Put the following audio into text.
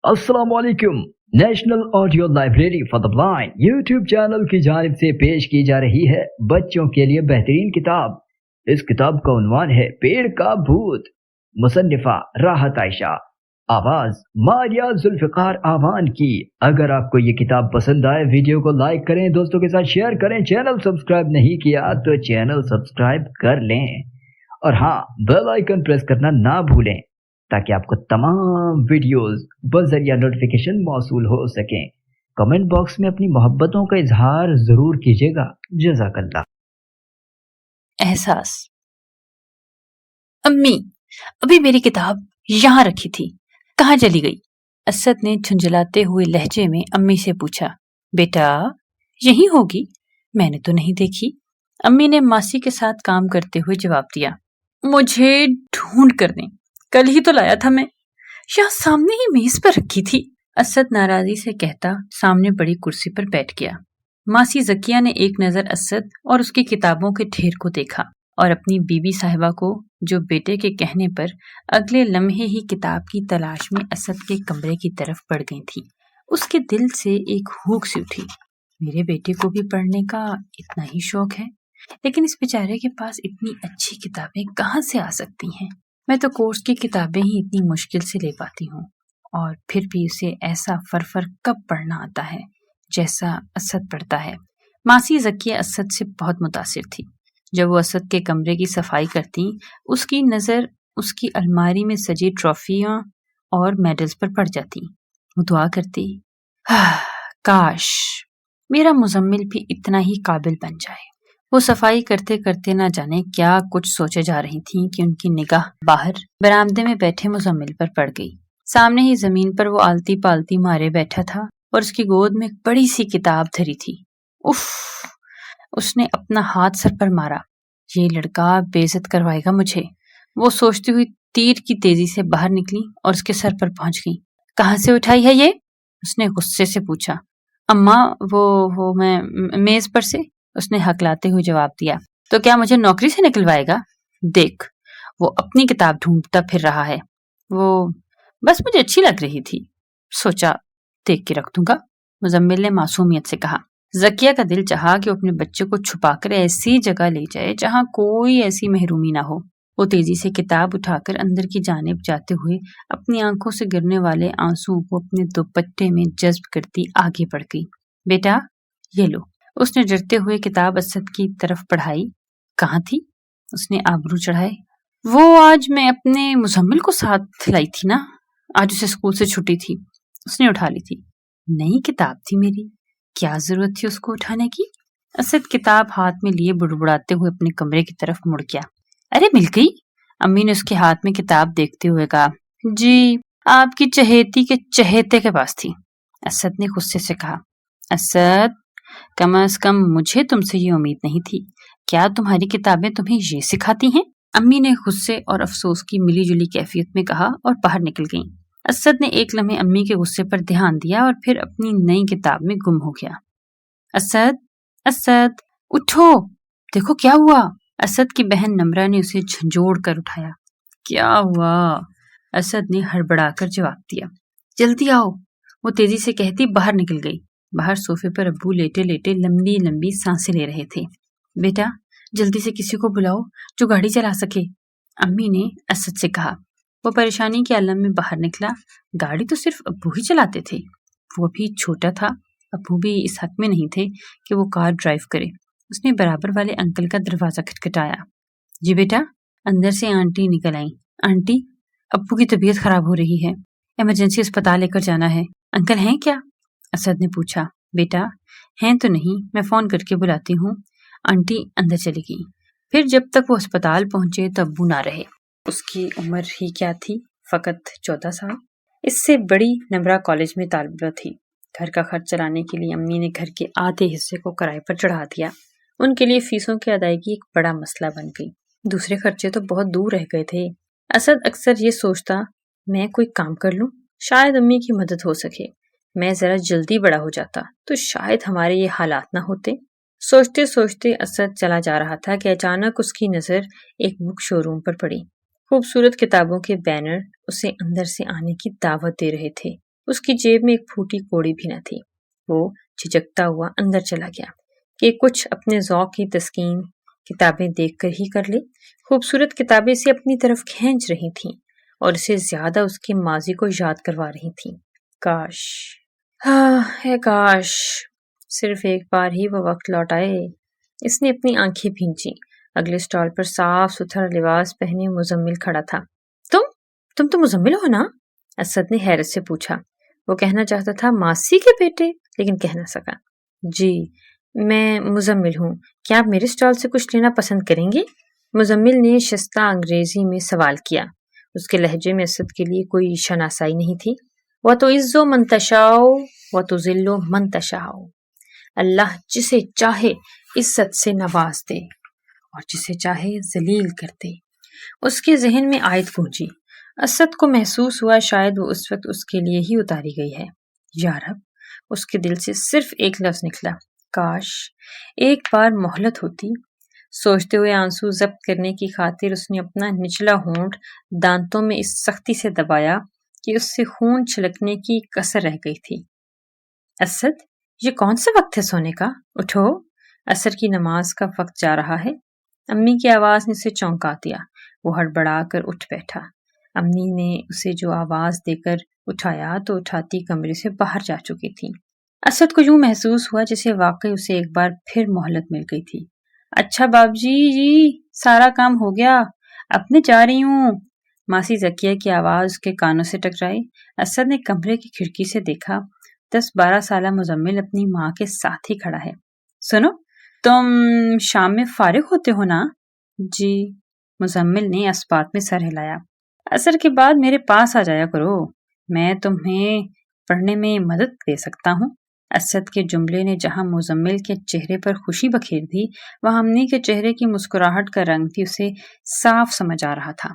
अस्सलाम वालेकुम। National audio library for the blind YouTube channel की जानिब से पेश की जा रही है बच्चों के लिए बेहतरीन किताब। इस किताब का उन्वान है पेड़ का भूत। मुसन्निफा राहत आयशा, आवाज मारिया जुल्फिकार आवान की। अगर आपको ये किताब पसंद आए वीडियो को लाइक करें, दोस्तों के साथ शेयर करें। चैनल सब्सक्राइब नहीं किया तो चैनल सब्सक्राइब कर लें और हाँ, बेल आइकन प्रेस करना ना भूलें ताकि आपको तमाम वीडियोस बज़रिया नोटिफिकेशन मौसूल हो सकें। कमेंट बॉक्स में अपनी मोहब्बतों का इजहार जरूर कीजिएगा। जज़ाकल्लाह। एहसास। अम्मी, अभी मेरी किताब यहाँ रखी थी, कहाँ चली गई? असद ने झुंझलाते हुए लहजे में अम्मी से पूछा। बेटा, यहीं होगी, मैंने तो नहीं देखी। अम्मी ने मासी के साथ काम करते हुए जवाब दिया। मुझे ढूंढ कर दें, कल ही तो लाया था मैं, यहाँ सामने ही मेज पर रखी थी। असद नाराजी से कहता सामने बड़ी कुर्सी पर बैठ गया। मासी जकिया ने एक नजर असद और उसकी किताबों के ढेर को देखा और अपनी बीबी साहिबा को, जो बेटे के कहने पर अगले लम्हे ही किताब की तलाश में असद के कमरे की तरफ बढ़ गई थी। उसके दिल से एक हूक सी उठी। मेरे बेटे को भी पढ़ने का इतना ही शौक है, लेकिन इस बेचारे के पास इतनी अच्छी किताबें कहाँ से आ सकती हैं? मैं तो कोर्स की किताबें ही इतनी मुश्किल से ले पाती हूँ, और फिर भी उसे ऐसा फर कब पढ़ना आता है जैसा असद पढ़ता है। मासी जकिया असद से बहुत मुतासिर थी। जब वो असद के कमरे की सफाई करती, उसकी नज़र उसकी अलमारी में सजी ट्रॉफियाँ और मेडल्स पर पड़ जाती। वो दुआ करती, काश मेरा मुजम्मिल भी इतना ही काबिल बन जाए। वो सफाई करते करते ना जाने क्या कुछ सोचे जा रही थीं कि उनकी निगाह बाहर बरामदे में बैठे मुजम्मिल पर पड़ गई। सामने ही जमीन पर वो आलती पालती मारे बैठा था और उसकी गोद में एक बड़ी सी किताब धरी थी। उफ! उसने अपना हाथ सर पर मारा। ये लड़का बेइज्जत करवाएगा मुझे। वो सोचती हुई तीर की तेजी से बाहर निकली और उसके सर पर पहुंच गई। कहाँ से उठाई है ये? उसने गुस्से से पूछा। अम्मा, वो मैं मेज पर से, उसने हकलाते हुए जवाब दिया। तो क्या मुझे नौकरी से निकलवाएगा? देख, वो अपनी किताब ढूंढता फिर रहा है। वो बस मुझे अच्छी लग रही थी, सोचा देख के रख दूंगा, मुजम्मिल ने मासूमियत से कहा। जकिया का दिल चाहा कि वो अपने बच्चे को छुपाकर ऐसी जगह ले जाए जहां कोई ऐसी महरूमी ना हो। वो तेजी से किताब उठाकर अंदर की जानिब जाते हुए अपनी आंखों से गिरने वाले आंसुओं को अपने दुपट्टे में जज्ब करती आगे बढ़ गई। बेटा, ये लो। उसने डरते हुए किताब असद की तरफ बढ़ाई। कहाँ थी? उसने आबरू चढ़ाए। वो आज मैं अपने मुजम्मिल को साथ लाई थी ना, आज उसे स्कूल से छुट्टी थी, उसने उठा ली थी। नई किताब थी मेरी, क्या जरूरत थी उसको उठाने की? असद किताब हाथ में लिए बुड़बुड़ाते हुए अपने कमरे की तरफ मुड़ गया। अरे मिल गई, अम्मी ने उसके हाथ में किताब देखते हुए कहा। जी, आपकी चहेती के चहेते के पास थी, असद ने गुस्से से कहा। असद, कम से कम मुझे तुमसे ये उम्मीद नहीं थी। क्या तुम्हारी किताबें तुम्हें ये सिखाती हैं? अम्मी ने गुस्से और अफसोस की मिली जुली कैफियत में कहा और बाहर निकल गईं। असद ने एक लम्हे अम्मी के गुस्से पर ध्यान दिया और फिर अपनी नई किताब में गुम हो गया। असद, असद, उठो, देखो क्या हुआ। असद की बहन नम्रा ने उसे झंझोड़ कर उठाया। क्या हुआ? असद ने हड़बड़ाकर जवाब दिया। जल्दी आओ, वो तेजी से कहती बाहर निकल गई। बाहर सोफे पर अब्बू लेटे लेटे लंबी लंबी सांसें ले रहे थे। बेटा, जल्दी से किसी को बुलाओ जो गाड़ी चला सके, अम्मी ने असद से कहा। वो परेशानी के आलम में बाहर निकला। गाड़ी तो सिर्फ अब्बू ही चलाते थे, वो भी छोटा था। अब्बू भी इस हक में नहीं थे कि वो कार ड्राइव करे। उसने बराबर वाले अंकल का दरवाजा खटखटाया। जी बेटा, अंदर से आंटी निकल आई। आंटी, अब्बू की तबीयत खराब हो रही है, इमरजेंसी अस्पताल लेकर जाना है। अंकल हैं क्या? असद ने पूछा। बेटा, हैं तो नहीं, मैं फोन करके बुलाती हूँ। आंटी अंदर चली गई। फिर जब तक वो अस्पताल पहुंचे तब अब्बू ना रहे। उसकी उम्र ही क्या थी, फकत 14 साल। इससे बड़ी नम्रा कॉलेज में तालिबा थी। घर का खर्च चलाने के लिए अम्मी ने घर के आधे हिस्से को किराए पर चढ़ा दिया। उनके लिए फीसों की अदायगी एक बड़ा मसला बन गई। दूसरे खर्चे तो बहुत दूर रह गए थे। असद अक्सर ये सोचता, मैं कोई काम कर लूं, शायद अम्मी की मदद हो सके। मैं जरा जल्दी बड़ा हो जाता तो शायद हमारे ये हालात ना होते। सोचते सोचते असद चला जा रहा था कि अचानक उसकी नजर एक बुक शोरूम पर पड़ी। खूबसूरत किताबों के बैनर उसे अंदर से आने की दावत दे रहे थे। اس کی جیب میں ایک پھوٹی کوڑی بھی نہ تھی۔ وہ جھجکتا ہوا اندر چلا گیا کہ کچھ اپنے ذوق کی تسکین کتابیں دیکھ کر ہی کر لے۔ خوبصورت کتابیں اسے اپنی طرف کھینچ رہی تھیں اور اسے زیادہ اس کے ماضی کو یاد کروا رہی تھیں۔ کاش، اے کاش صرف ایک بار ہی وہ وقت لوٹ آئے۔ اس نے اپنی آنکھیں بھینچی۔ اگلے سٹال پر صاف ستھرا لباس پہنے مزمل کھڑا تھا۔ تم تو مزمل ہو نا؟ اسد نے حیرت سے پوچھا۔ وہ کہنا چاہتا تھا ماسی کے بیٹے، لیکن کہہ نہ سکا۔ جی میں مزمل ہوں، کیا آپ میرے سٹال سے کچھ لینا پسند کریں گے؟ مزمل نے شستہ انگریزی میں سوال کیا۔ اس کے لہجے میں اسد کے لیے کوئی شناسائی نہیں تھی۔ وَتُعِزُّ مَن تَشَاءُ وَتُذِلُّ مَن تَشَاءُ، اللہ جسے چاہے عزت سے نواز دے اور جسے چاہے ذلیل کر دے۔ اس کے ذہن میں آیت گونجی۔ اسد کو محسوس ہوا شاید وہ اس وقت اس کے لیے ہی اتاری گئی ہے۔ یا رب، اس کے دل سے صرف ایک لفظ نکلا، کاش ایک بار مہلت ہوتی۔ سوچتے ہوئے آنسو ضبط کرنے کی خاطر اس نے اپنا نچلا ہونٹ دانتوں میں اس سختی سے دبایا کہ اس سے خون چھلکنے کی کسر رہ گئی تھی۔ اسد، یہ کون سا وقت ہے سونے کا؟ اٹھو، عصر کی نماز کا وقت جا رہا ہے۔ امی کی آواز نے اسے چونکا دیا۔ وہ ہڑبڑا کر اٹھ بیٹھا۔ امی نے اسے جو آواز دے کر اٹھایا تو اٹھاتی کمرے سے باہر جا چکی تھی۔ اسد کو یوں محسوس ہوا جسے واقعی اسے ایک بار پھر مہلت مل گئی تھی۔ اچھا باب جی سارا کام ہو گیا، اب میں جا رہی ہوں۔ ماسی ذکیہ کی آواز اس کے کانوں سے ٹکرائی۔ اسد نے کمرے کی کھڑکی سے دیکھا۔ 10-12 سالہ مزمل اپنی ماں کے ساتھ ہی کھڑا ہے۔ سنو، تم شام میں فارغ ہوتے ہو نا؟ جی، مزمل نے اسبات میں سر ہلایا۔ عصر کے بعد میرے پاس آ جایا کرو، میں تمہیں پڑھنے میں مدد دے سکتا ہوں۔ اسد کے جملے نے جہاں مزمل کے چہرے پر خوشی بکھیر دی، وہاں امی کے چہرے کی مسکراہٹ کا رنگ بھی اسے صاف سمجھ آ رہا تھا۔